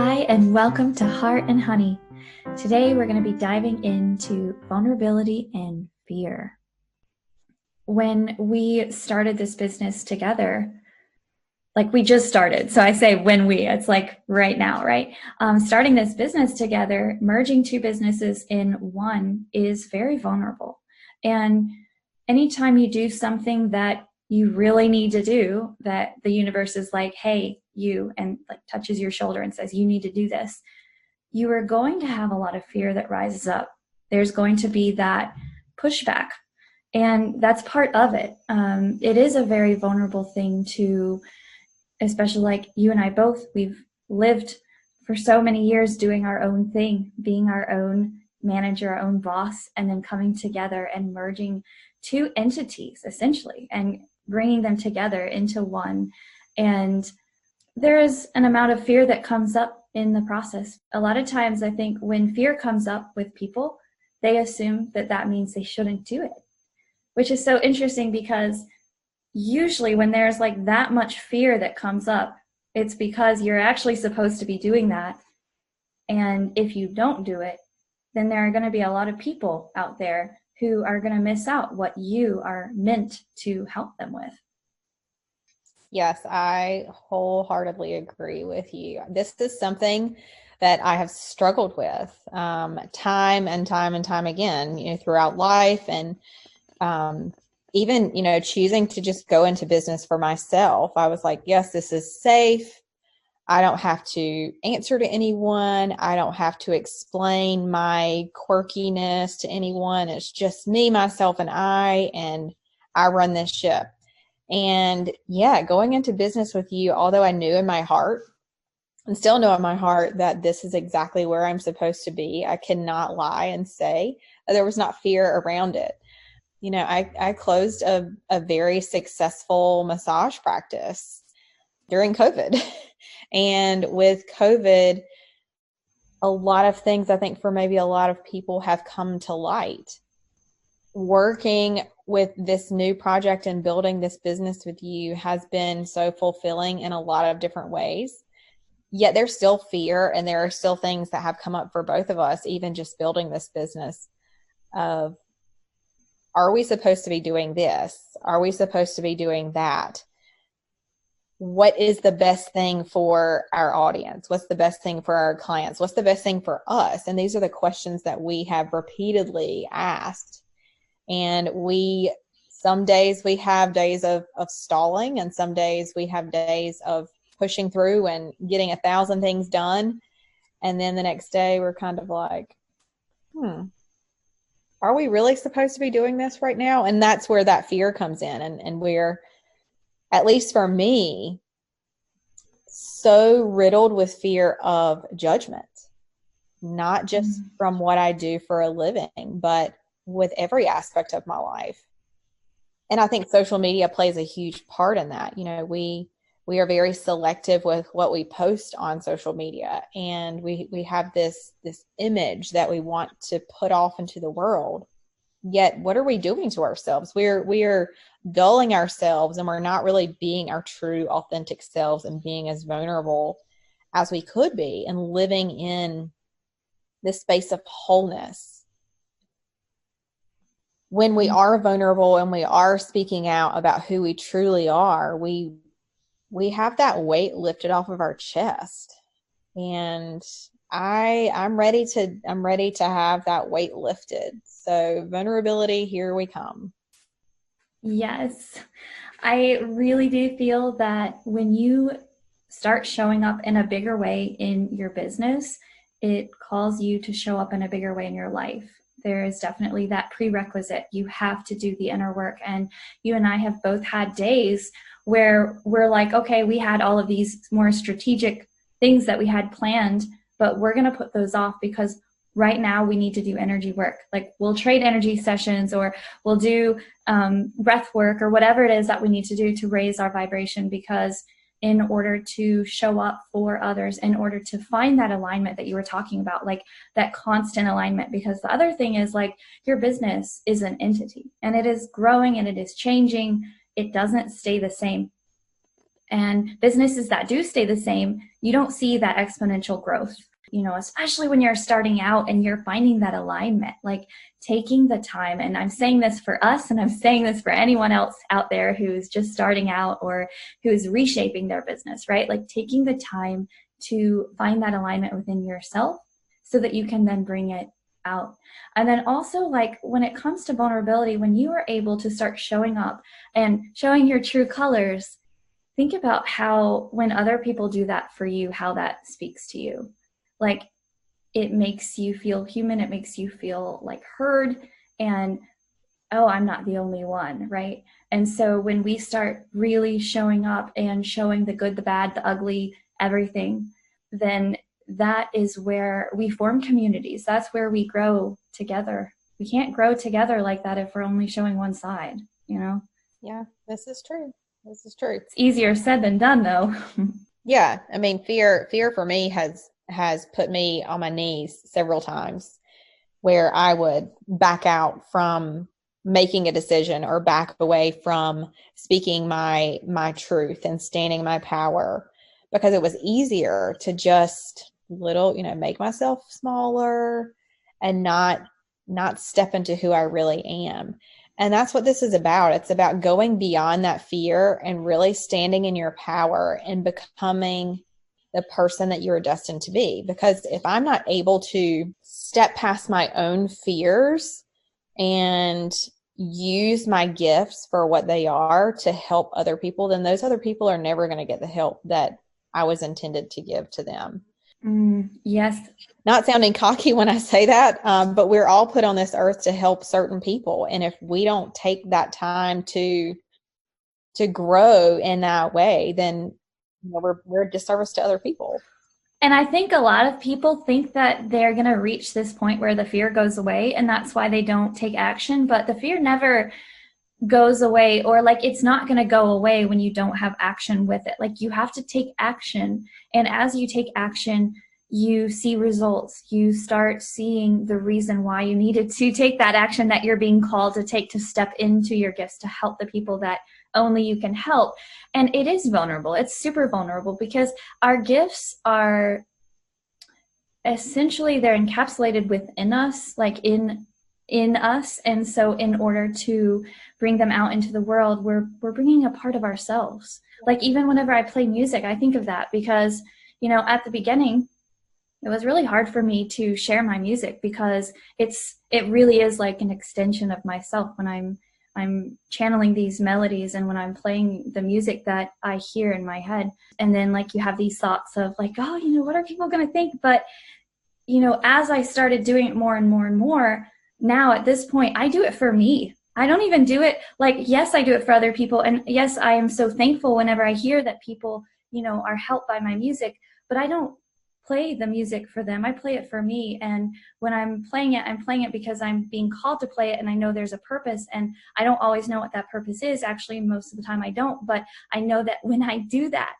Hi, and welcome to Heart and Honey. Today we're going to be diving into vulnerability and fear. When we started this business together, like we just started, so I say it's like right now, right? Starting this business together, merging two businesses in one is very vulnerable. And anytime you do something that you really need to do, that the universe is like, hey, you, and like touches your shoulder and says, you need to do this, you are going to have a lot of fear that rises up. There's going to be that pushback. And that's part of it. It is a very vulnerable thing to, especially like you and I both, we've lived for so many years doing our own thing, being our own manager, our own boss, and then coming together and merging two entities essentially and bringing them together into one. And there is an amount of fear that comes up in the process. A lot of times I think when fear comes up with people, they assume that that means they shouldn't do it, which is so interesting because usually when there's like that much fear that comes up, it's because you're actually supposed to be doing that. And if you don't do it, then there are going to be a lot of people out there who are going to miss out what you are meant to help them with. Yes, I wholeheartedly agree with you. This is something that I have struggled with time and time and time again, throughout life. And even, choosing to just go into business for myself. I was like, yes, this is safe. I don't have to answer to anyone. I don't have to explain my quirkiness to anyone. It's just me, myself, and I run this ship. And yeah, going into business with you, although I knew in my heart and still know in my heart that this is exactly where I'm supposed to be, I cannot lie and say that there was not fear around it. I closed a very successful massage practice during COVID. And with COVID, a lot of things I think for maybe a lot of people have come to light. Working with this new project and building this business with you has been so fulfilling in a lot of different ways. Yet there's still fear, and there are still things that have come up for both of us, even just building this business of, are we supposed to be doing this? Are we supposed to be doing that? What is the best thing for our audience? What's the best thing for our clients? What's the best thing for us? And these are the questions that we have repeatedly asked. And some days we have days of stalling, and some days we have days of pushing through and getting 1,000 things done. And then the next day we're kind of like, are we really supposed to be doing this right now? And that's where that fear comes in. And we're, at least for me, so riddled with fear of judgment, not just from what I do for a living, but with every aspect of my life. And I think social media plays a huge part in that. We are very selective with what we post on social media, and we have this image that we want to put off into the world. Yet what are we doing to ourselves? We are dulling ourselves, and we're not really being our true authentic selves and being as vulnerable as we could be, and living in this space of wholeness. When we are vulnerable and we are speaking out about who we truly are, we have that weight lifted off of our chest. And I'm ready to have that weight lifted. So vulnerability, here we come. Yes, I really do feel that when you start showing up in a bigger way in your business, it calls you to show up in a bigger way in your life. There is definitely that prerequisite. You have to do the inner work. And you and I have both had days where we're like, okay, we had all of these more strategic things that we had planned, but we're going to put those off because right now we need to do energy work. Like we'll trade energy sessions, or we'll do breath work, or whatever it is that we need to do to raise our vibration, because in order to show up for others, in order to find that alignment that you were talking about, like that constant alignment. Because the other thing is, like, your business is an entity, and it is growing and it is changing. It doesn't stay the same. And businesses that do stay the same, you don't see that exponential growth, especially when you're starting out and you're finding that alignment, like taking the time. And I'm saying this for us, and I'm saying this for anyone else out there who's just starting out or who's reshaping their business, right? Like taking the time to find that alignment within yourself so that you can then bring it out. And then also, like when it comes to vulnerability, when you are able to start showing up and showing your true colors, think about how when other people do that for you, how that speaks to you. Like it makes you feel human. It makes you feel like heard, and oh, I'm not the only one, right? And so when we start really showing up and showing the good, the bad, the ugly, everything, then that is where we form communities. That's where we grow together. We can't grow together like that if we're only showing one side, Yeah, this is true. This is true. It's easier said than done, though. Yeah, I mean, fear for me has put me on my knees several times, where I would back out from making a decision or back away from speaking my truth and standing my power, because it was easier to just make myself smaller and not step into who I really am. And that's what this is about. It's about going beyond that fear and really standing in your power and becoming the person that you're destined to be. Because if I'm not able to step past my own fears and use my gifts for what they are to help other people, then those other people are never going to get the help that I was intended to give to them. Yes. Not sounding cocky when I say that, but we're all put on this earth to help certain people. And if we don't take that time to grow in that way, then we're a disservice to other people. And I think a lot of people think that they're going to reach this point where the fear goes away, and that's why they don't take action. But the fear never goes away, or like it's not going to go away when you don't have action with it. Like you have to take action. And as you take action, you see results. You start seeing the reason why you needed to take that action that you're being called to take, to step into your gifts, to help the people that only you can help. And it is vulnerable. It's super vulnerable because our gifts are essentially, they're encapsulated within us, like in us. And so in order to bring them out into the world, we're bringing a part of ourselves. Like even whenever I play music, I think of that because, at the beginning, it was really hard for me to share my music because it really is like an extension of myself when I'm channeling these melodies and when I'm playing the music that I hear in my head. And then like you have these thoughts of like, oh, what are people going to think? But, as I started doing it more and more and more, now at this point, I do it for me. I don't even do it like, yes, I do it for other people. And yes, I am so thankful whenever I hear that people, are helped by my music, but I don't play the music for them. I play it for me. And when I'm playing it because I'm being called to play it, and I know there's a purpose, and I don't always know what that purpose is. Actually, most of the time I don't, but I know that when I do that,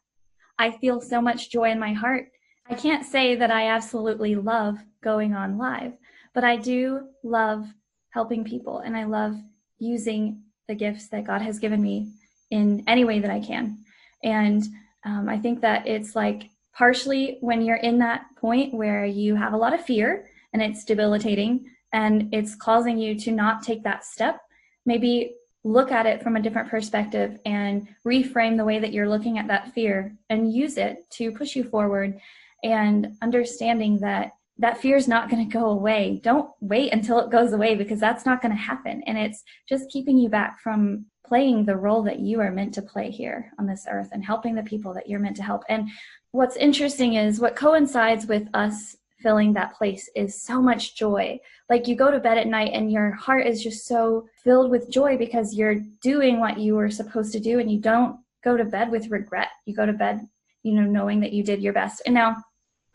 I feel so much joy in my heart. I can't say that I absolutely love going on live, but I do love helping people, and I love using the gifts that God has given me in any way that I can. And I think that it's like partially when you're in that point where you have a lot of fear and it's debilitating and it's causing you to not take that step, maybe look at it from a different perspective and reframe the way that you're looking at that fear and use it to push you forward, and understanding that fear is not going to go away. Don't wait until it goes away, because that's not going to happen. And it's just keeping you back from playing the role that you are meant to play here on this earth and helping the people that you're meant to help. And what's interesting is what coincides with us filling that place is so much joy. Like you go to bed at night and your heart is just so filled with joy because you're doing what you were supposed to do, and you don't go to bed with regret. You go to bed, knowing that you did your best. And now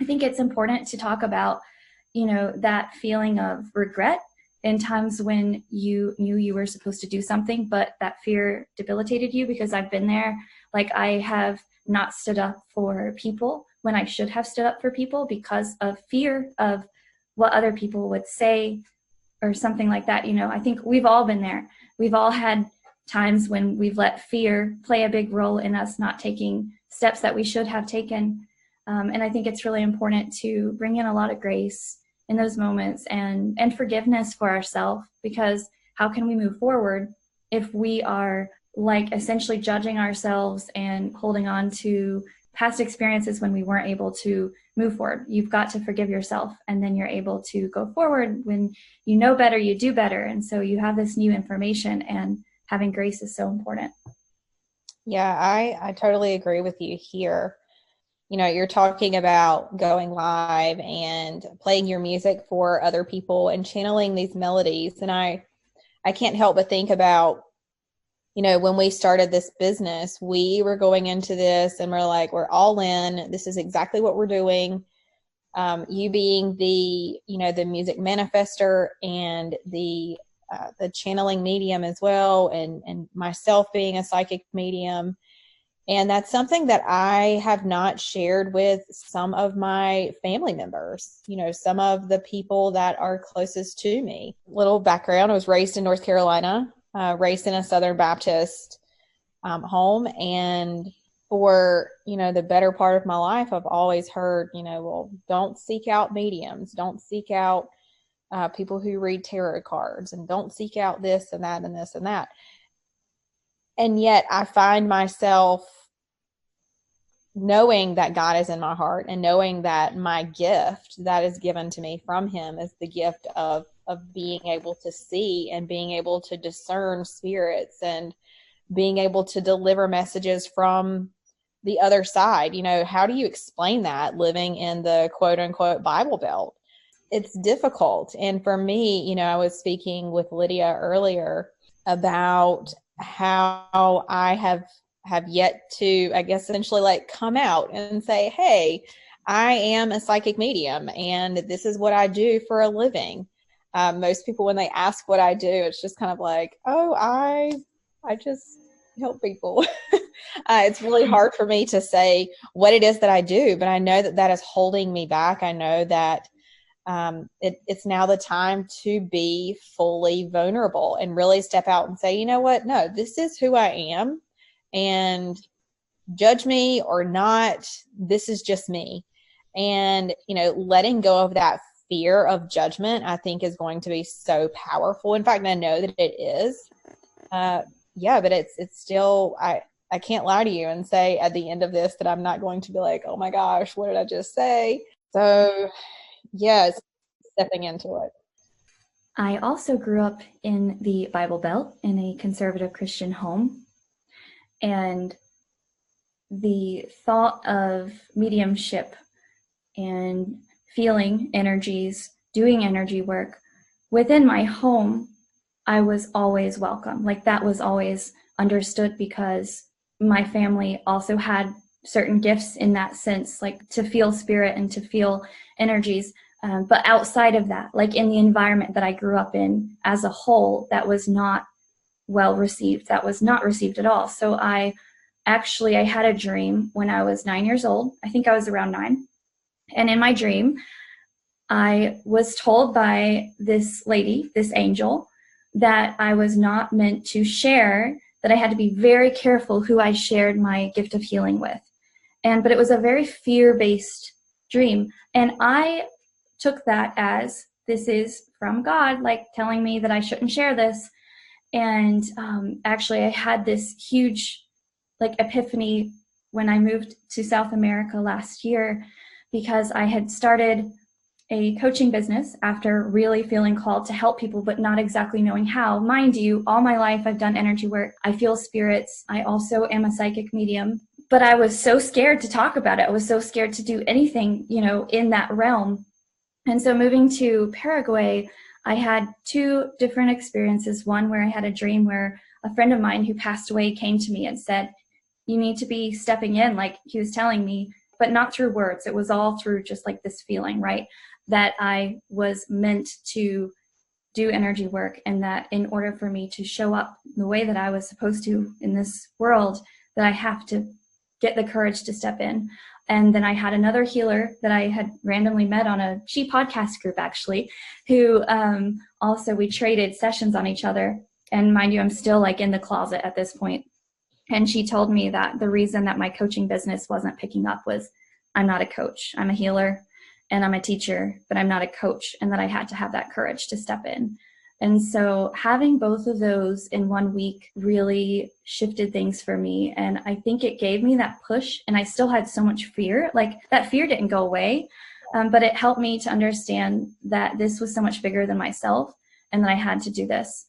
I think it's important to talk about, that feeling of regret in times when you knew you were supposed to do something, but that fear debilitated you, because I've been there. Like I have not stood up for people when I should have stood up for people because of fear of what other people would say or something like that. I think we've all been there. We've all had times when we've let fear play a big role in us not taking steps that we should have taken. And I think it's really important to bring in a lot of grace in those moments and forgiveness for ourselves, because how can we move forward if we are like essentially judging ourselves and holding on to past experiences when we weren't able to move forward? You've got to forgive yourself, and then you're able to go forward. When you know better, you do better. And so you have this new information, and having grace is so important. Yeah, I totally agree with you here. You know, you're talking about going live and playing your music for other people and channeling these melodies. And I can't help but think about, you know, when we started this business, we were going into this and we're like, we're all in. This is exactly what we're doing. You being the, you know, the music manifester and the channeling medium as well, and myself being a psychic medium. And that's something that I have not shared with some of my family members, you know, some of the people that are closest to me. Little background, I was raised in North Carolina, raised in a Southern Baptist home. And for, you know, the better part of my life, I've always heard, you know, well, don't seek out mediums, don't seek out people who read tarot cards, and don't seek out this and that and this and that. And yet I find myself knowing that God is in my heart, and knowing that my gift that is given to me from him is the gift of being able to see and being able to discern spirits and being able to deliver messages from the other side. You know, how do you explain that living in the quote unquote Bible Belt? It's difficult. And for me, you know, I was speaking with Lydia earlier about how I have yet to, I guess, essentially like come out and say, hey, I am a psychic medium and this is what I do for a living. Most people, when they ask what I do, it's just kind of like, oh, I just help people. It's really hard for me to say what it is that I do, but I know that is holding me back. I know that it's now the time to be fully vulnerable and really step out and say, you know what? No, this is who I am, and judge me or not, this is just me. And, you know, letting go of that fear of judgment, I think, is going to be so powerful. In fact, I know that it is. Yeah, but it's still, I can't lie to you and say at the end of this that I'm not going to be like, oh my gosh, what did I just say? So yes, stepping into it. I also grew up in the Bible Belt in a conservative Christian home. And the thought of mediumship and feeling energies, doing energy work within my home, I was always welcome. Like that was always understood, because my family also had certain gifts in that sense, like to feel spirit and to feel energies. But outside of that, like in the environment that I grew up in as a whole, that was not well received. That was not received at all. So I had a dream when I was 9 years old. I think I was around 9. And in my dream, I was told by this lady, this angel, that I was not meant to share, that I had to be very careful who I shared my gift of healing with. But it was a very fear-based dream. And I took that as, this is from God, like telling me that I shouldn't share this. And actually, I had this huge like epiphany when I moved to South America last year, because I had started a coaching business after really feeling called to help people, but not exactly knowing how. Mind you, all my life I've done energy work. I feel spirits. I also am a psychic medium, but I was so scared to talk about it. I was so scared to do anything, you know, in that realm. And so moving to Paraguay, I had 2 different experiences. One where I had a dream where a friend of mine who passed away came to me and said, you need to be stepping in, like he was telling me, but not through words. It was all through just like this feeling, right? That I was meant to do energy work, and that in order for me to show up the way that I was supposed to in this world, that I have to get the courage to step in. And then I had another healer that I had randomly met on a She podcast group, actually, who also we traded sessions on each other. And mind you, I'm still like in the closet at this point. And she told me that the reason that my coaching business wasn't picking up was I'm not a coach. I'm a healer and I'm a teacher, but I'm not a coach, and that I had to have that courage to step in. And so having both of those in 1 week really shifted things for me. And I think it gave me that push, and I still had so much fear. Like that fear didn't go away, but it helped me to understand that this was so much bigger than myself and that I had to do this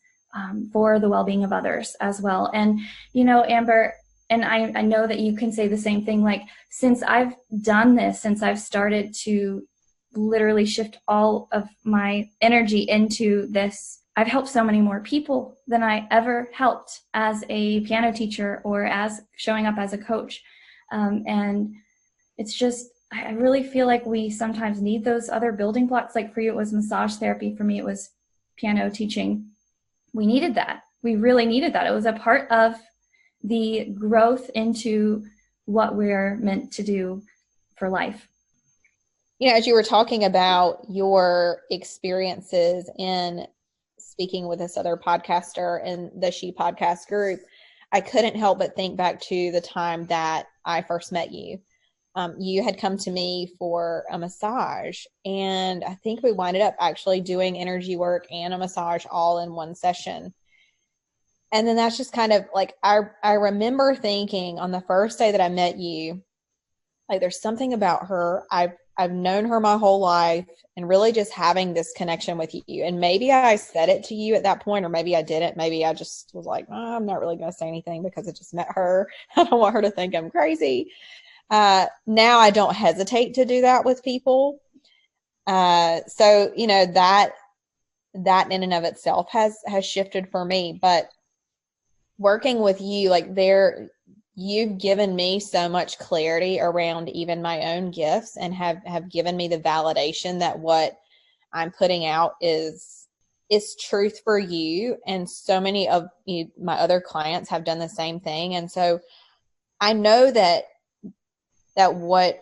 for the well-being of others as well. And, you know, Amber, and I know that you can say the same thing, like since I've done this, since I've started to literally shift all of my energy into this, I've helped so many more people than I ever helped as a piano teacher or as showing up as a coach. And it's just, I really feel like we sometimes need those other building blocks. Like for you, it was massage therapy. For me, it was piano teaching. We needed that. We really needed that. It was a part of the growth into what we're meant to do for life. You know, as you were talking about your experiences in speaking with this other podcaster in the She Podcast group, I couldn't help but think back to the time that I first met you. You had come to me for a massage, and I think we winded up actually doing energy work and a massage all in one session. And then that's just kind of like, I remember thinking on the first day that I met you, like there's something about her. I've known her my whole life, and really just having this connection with you. And maybe I said it to you at that point, or maybe I didn't. Maybe I just was like, oh, I'm not really going to say anything because I just met her. I don't want her to think I'm crazy. Now I don't hesitate to do that with people. So, you know, that in and of itself has shifted for me. But working with you, like you've given me so much clarity around even my own gifts, and have given me the validation that what I'm putting out is truth for you. And so many of my other clients have done the same thing. And so I know that what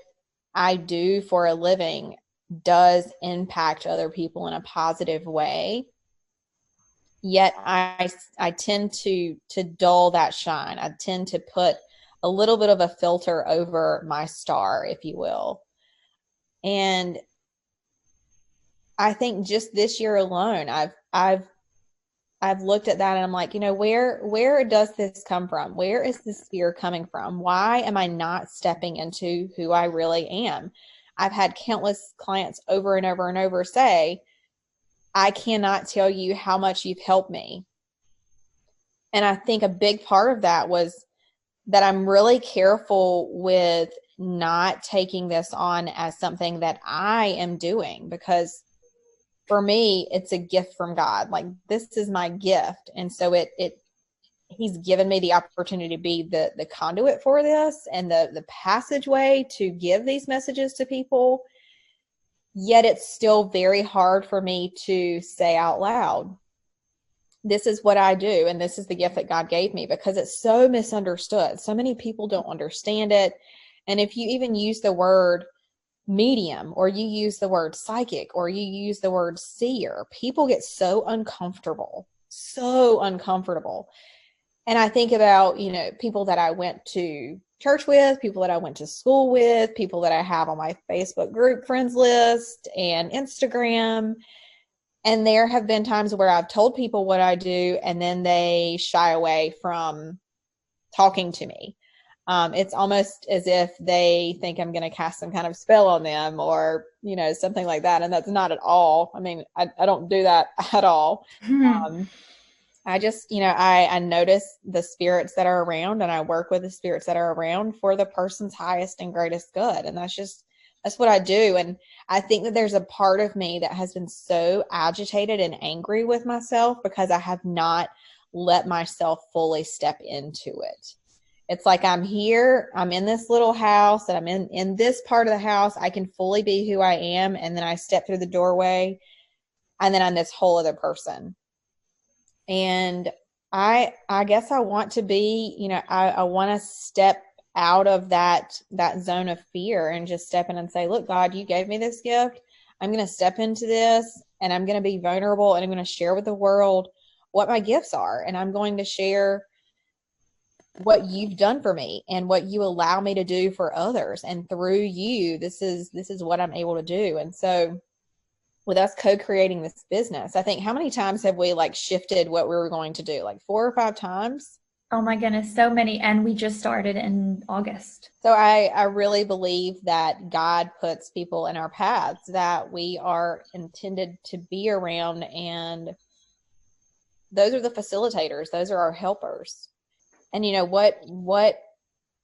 I do for a living does impact other people in a positive way. Yet I tend to dull that shine. I tend to put a little bit of a filter over my star, if you will. And I think just this year alone, I've looked at that and I'm like, you know, where does this come from? Where is this fear coming from? Why am I not stepping into who I really am? I've had countless clients over and over and over say, I cannot tell you how much you've helped me. And I think a big part of that was that I'm really careful with not taking this on as something that I am doing, because for me, it's a gift from God. Like, this is my gift. And so he's given me the opportunity to be the conduit for this and the passageway to give these messages to people. Yet it's still very hard for me to say out loud, this is what I do, and this is the gift that God gave me, because it's so misunderstood. So many people don't understand it. And if you even use the word medium, or you use the word psychic, or you use the word seer, people get so uncomfortable. And I think about, you know, people that I went to church with, people that I went to school with, people that I have on my Facebook group friends list and Instagram. And there have been times where I've told people what I do, and then they shy away from talking to me. It's almost as if they think I'm going to cast some kind of spell on them, or, you know, something like that. And that's not at all. I mean, I don't do that at all. I just, you know, I notice the spirits that are around, and I work with the spirits that are around for the person's highest and greatest good. And that's what I do. And I think that there's a part of me that has been so agitated and angry with myself because I have not let myself fully step into it. It's like I'm here, I'm in this little house, and I'm in this part of the house. I can fully be who I am. And then I step through the doorway, and then I'm this whole other person. And I guess I want to be, you know, I want to step out of that zone of fear and just step in and say, look, God, you gave me this gift. I'm going to step into this, and I'm going to be vulnerable, and I'm going to share with the world what my gifts are, and I'm going to share what you've done for me and what you allow me to do for others. And through you, this is what I'm able to do. And so with us co-creating this business, I think, how many times have we like shifted what we were going to do? Like 4 or 5 times? Oh my goodness, so many. And we just started in August. So I really believe that God puts people in our paths that we are intended to be around, and those are the facilitators. Those are our helpers. And you know, what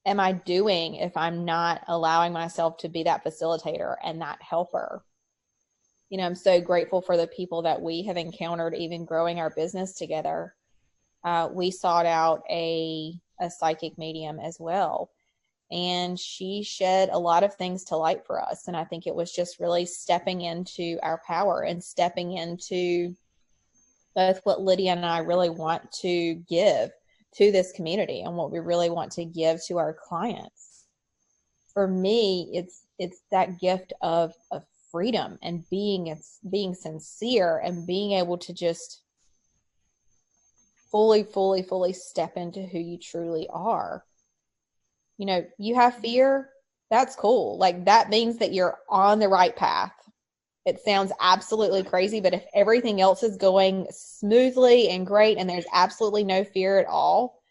am I doing if I'm not allowing myself to be that facilitator and that helper? You know, I'm so grateful for the people that we have encountered, even growing our business together. We sought out a psychic medium as well, and she shed a lot of things to light for us. And I think it was just really stepping into our power and stepping into both what Lydia and I really want to give to this community and what we really want to give to our clients. For me, it's that gift of freedom and being sincere and being able to just fully step into who you truly are. You know, you have fear, that's cool. Like, that means that you're on the right path. It sounds absolutely crazy, but if everything else is going smoothly and great and there's absolutely no fear at all,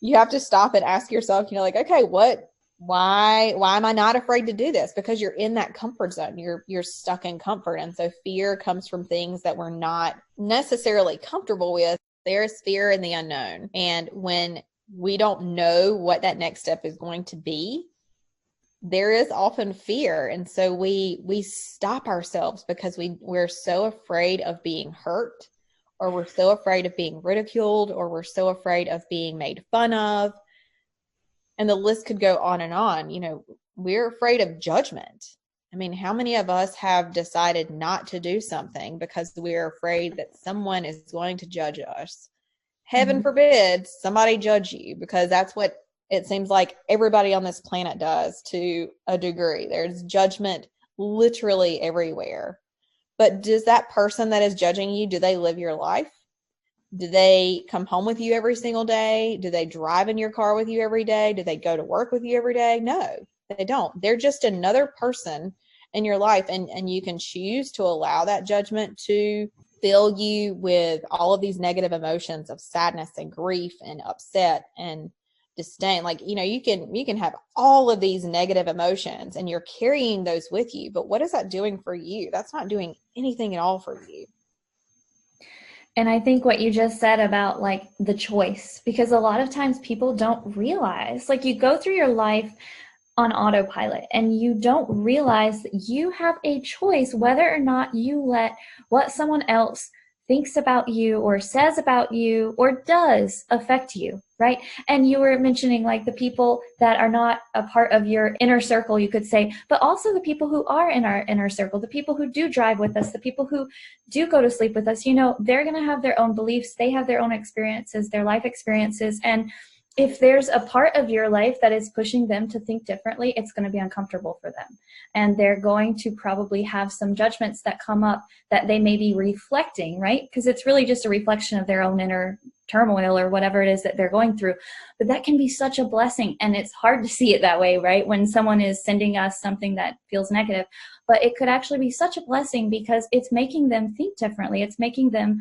you have to stop and ask yourself, you know, like, okay, why am I not afraid to do this? Because you're in that comfort zone. You're stuck in comfort. And so fear comes from things that we're not necessarily comfortable with. There is fear in the unknown. And when we don't know what that next step is going to be, there is often fear. And so we stop ourselves because we're so afraid of being hurt, or we're so afraid of being ridiculed, or we're so afraid of being made fun of. And the list could go on and on. You know, we're afraid of judgment. I mean, how many of us have decided not to do something because we're afraid that someone is going to judge us? Heaven forbid somebody judge you, because that's what it seems like everybody on this planet does to a degree. There's judgment literally everywhere. But does that person that is judging you, do they live your life? Do they come home with you every single day? Do they drive in your car with you every day? Do they go to work with you every day? No, they don't. They're just another person in your life. And you can choose to allow that judgment to fill you with all of these negative emotions of sadness and grief and upset and disdain. Like, you know, you can have all of these negative emotions and you're carrying those with you. But what is that doing for you? That's not doing anything at all for you. And I think what you just said about like the choice, because a lot of times people don't realize, like, you go through your life on autopilot and you don't realize that you have a choice whether or not you let what someone else thinks about you or says about you or does affect you, right? And you were mentioning like the people that are not a part of your inner circle, you could say, but also the people who are in our inner circle, the people who do drive with us, the people who do go to sleep with us, you know, they're going to have their own beliefs. They have their own experiences, their life experiences. And if there's a part of your life that is pushing them to think differently, it's going to be uncomfortable for them. And they're going to probably have some judgments that come up that they may be reflecting, right? Because it's really just a reflection of their own inner turmoil or whatever it is that they're going through. But that can be such a blessing. And it's hard to see it that way, right? When someone is sending us something that feels negative. But it could actually be such a blessing because it's making them think differently. It's making them,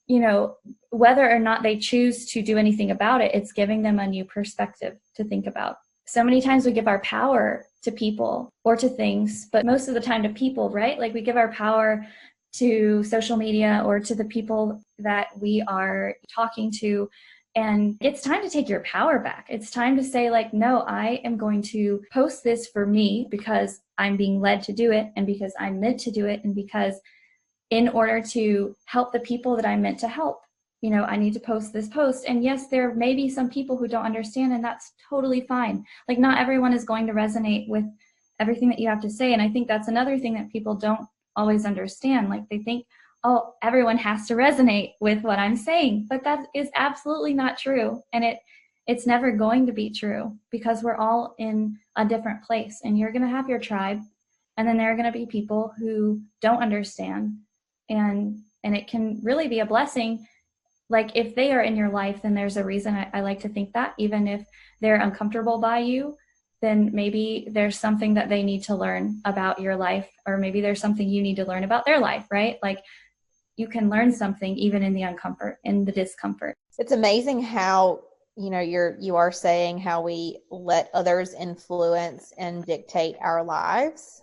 you know, whether or not they choose to do anything about it, it's giving them a new perspective to think about. So many times we give our power to people or to things, but most of the time to people, right? Like we give our power to social media or to the people that we are talking to. And it's time to take your power back. It's time to say like, no, I am going to post this for me because I'm being led to do it and because I'm meant to do it and because in order to help the people that I'm meant to help, you know, I need to post this post. And yes, there may be some people who don't understand, and that's totally fine. Like, not everyone is going to resonate with everything that you have to say. And I think that's another thing that people don't always understand. Like, they think, oh, everyone has to resonate with what I'm saying. But that is absolutely not true. And it's never going to be true because we're all in a different place. And you're going to have your tribe. And then there are going to be people who don't understand. And it can really be a blessing like if they are in your life, then there's a reason. I like to think that even if they're uncomfortable by you, then maybe there's something that they need to learn about your life, or maybe there's something you need to learn about their life, right? Like you can learn something even in the uncomfort, in the discomfort. It's amazing how, you are saying how we let others influence and dictate our lives.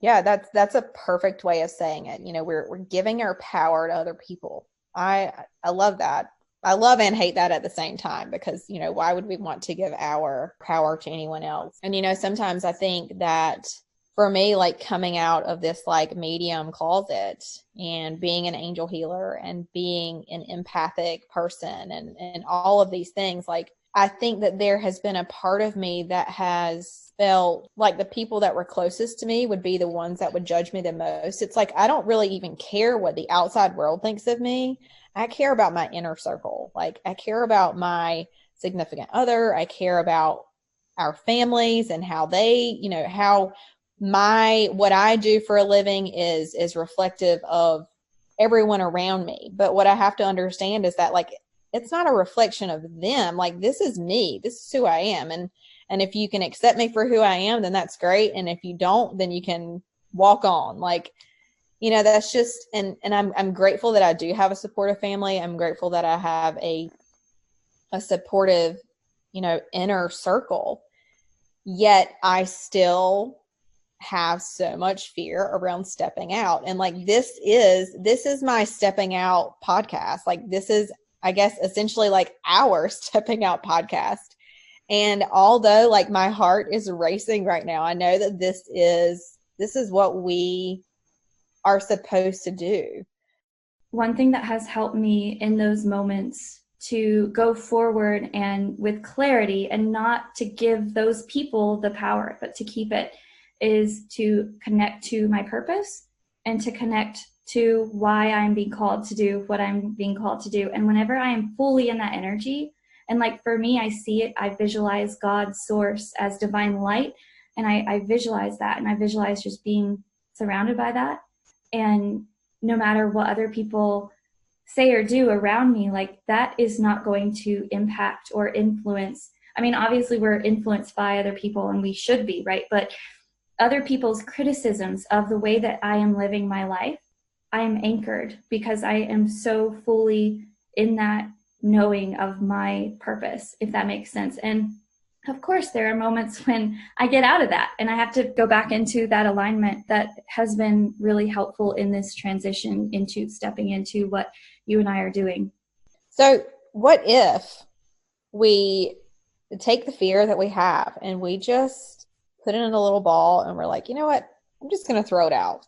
Yeah, that's a perfect way of saying it. We're giving our power to other people. I love that. I love and hate that at the same time, because, why would we want to give our power to anyone else? And, sometimes I think that for me, like coming out of this like medium closet and being an angel healer and being an empathic person and all of these things, like I think that there has been a part of me that has felt like the people that were closest to me would be the ones that would judge me the most. It's like I don't really even care what the outside world thinks of me. I care about my inner circle. Like I care about my significant other. I care about our families and how they, how what I do for a living is reflective of everyone around me. But what I have to understand is that like it's not a reflection of them. Like this is me. This is who I am. And if you can accept me for who I am, then that's great. And if you don't, then you can walk on. Like, that's just and I'm grateful that I do have a supportive family. I'm grateful that I have a supportive, inner circle. Yet I still have so much fear around stepping out. And like this is my stepping out podcast. Like this is, I guess, essentially like our stepping out podcast. And although like my heart is racing right now, I know that this is what we are supposed to do. One thing that has helped me in those moments to go forward and with clarity, and not to give those people the power, but to keep it, is to connect to my purpose and to connect to why I'm being called to do what I'm being called to do. And whenever I am fully in that energy, and like for me, I see it, I visualize God's source as divine light. And I visualize that, and I visualize just being surrounded by that. And no matter what other people say or do around me, like that is not going to impact or influence. I mean, obviously we're influenced by other people and we should be, right? But other people's criticisms of the way that I am living my life, I am anchored because I am so fully in that knowing of my purpose, if that makes sense. And of course, there are moments when I get out of that and I have to go back into that alignment. That has been really helpful in this transition into stepping into what you and I are doing. So what if we take the fear that we have and we just put it in a little ball and we're like, you know what? I'm just going to throw it out.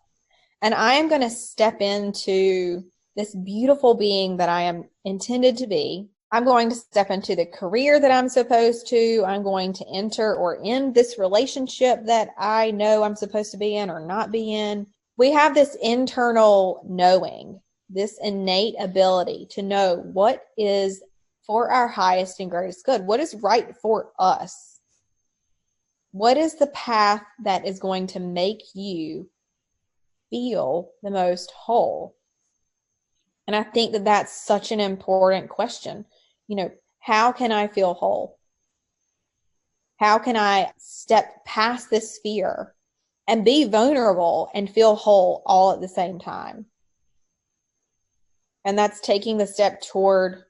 And I am going to step into this beautiful being that I am intended to be. I'm going to step into the career that I'm supposed to. I'm going to enter or end this relationship that I know I'm supposed to be in or not be in. We have this internal knowing, this innate ability to know what is for our highest and greatest good, what is right for us. What is the path that is going to make you feel the most whole? And I think that that's such an important question. How can I feel whole? How can I step past this fear and be vulnerable and feel whole all at the same time? And that's taking the step toward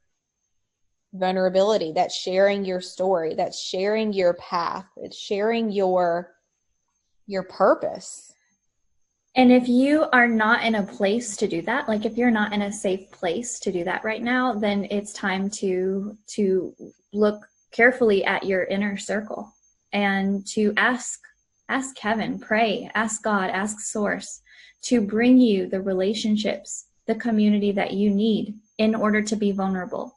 vulnerability. That's sharing your story. That's sharing your path. It's sharing your purpose. And if you are not in a place to do that, like if you're not in a safe place to do that right now, then it's time to look carefully at your inner circle and to ask heaven, pray, ask God, ask Source to bring you the relationships, the community that you need in order to be vulnerable.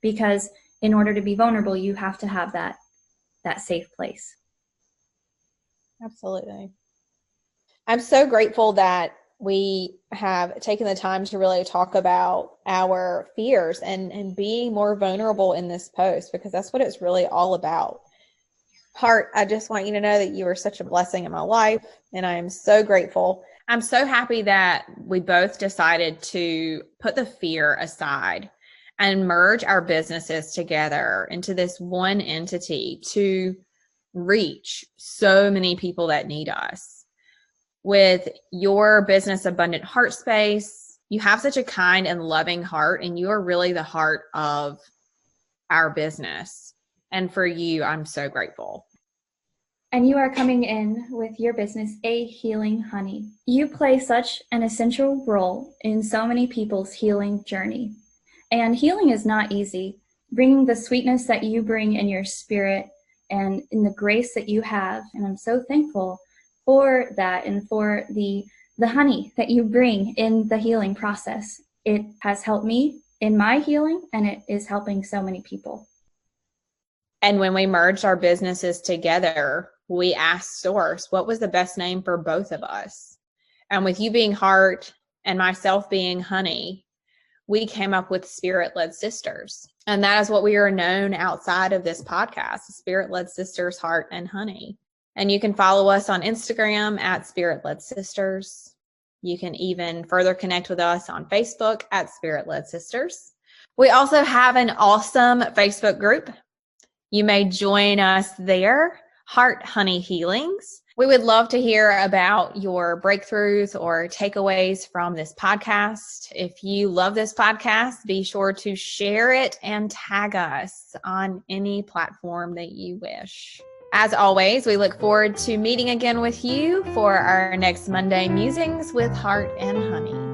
Because in order to be vulnerable, you have to have that safe place. Absolutely. I'm so grateful that we have taken the time to really talk about our fears and being more vulnerable in this post, because that's what it's really all about. Heart, I just want you to know that you are such a blessing in my life, and I am so grateful. I'm so happy that we both decided to put the fear aside and merge our businesses together into this one entity to reach so many people that need us. With your business, Abundant Heart Space, you have such a kind and loving heart, and you are really the heart of our business. And for you, I'm so grateful. And you are coming in with your business, A Healing Honey. You play such an essential role in so many people's healing journey. And healing is not easy. Bringing the sweetness that you bring in your spirit and in the grace that you have, and I'm so thankful for that and for the honey that you bring in the healing process. It has helped me in my healing, and it is helping so many people. And when we merged our businesses together, we asked Source, what was the best name for both of us? And with you being Heart and myself being Honey, we came up with Spirit-Led Sisters. And that is what we are known outside of this podcast, Spirit-Led Sisters, Heart and Honey. And you can follow us on Instagram at Spirit-Led Sisters. You can even further connect with us on Facebook at Spirit-Led Sisters. We also have an awesome Facebook group. You may join us there, Heart Honey Healings. We would love to hear about your breakthroughs or takeaways from this podcast. If you love this podcast, be sure to share it and tag us on any platform that you wish. As always, we look forward to meeting again with you for our next Monday Musings with Heart and Honey.